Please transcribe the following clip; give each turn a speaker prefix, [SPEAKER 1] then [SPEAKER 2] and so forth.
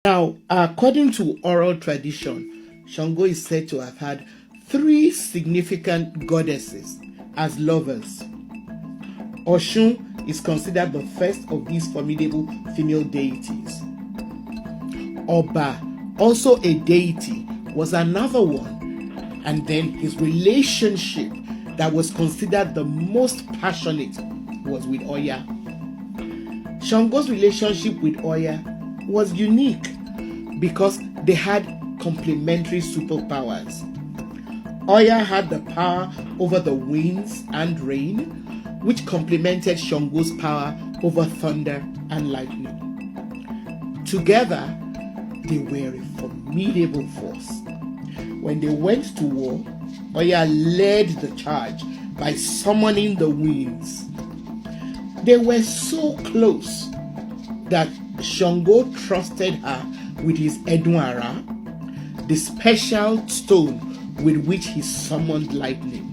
[SPEAKER 1] Now, according to oral tradition, Sango is said to have had 3 significant goddesses as lovers. Oshun is considered the first of these formidable female deities. Oba, also a deity, was another one, and then his relationship that was considered the most passionate was with Oya. Sango's relationship with Oya was unique because they had complementary superpowers. Oya had the power over the winds and rain, which complemented Sango's power over thunder and lightning. Together, they were a formidable force. When they went to war, Oya led the charge by summoning the winds. They were so close that Sango trusted her with his Edunara, the special stone with which he summoned lightning.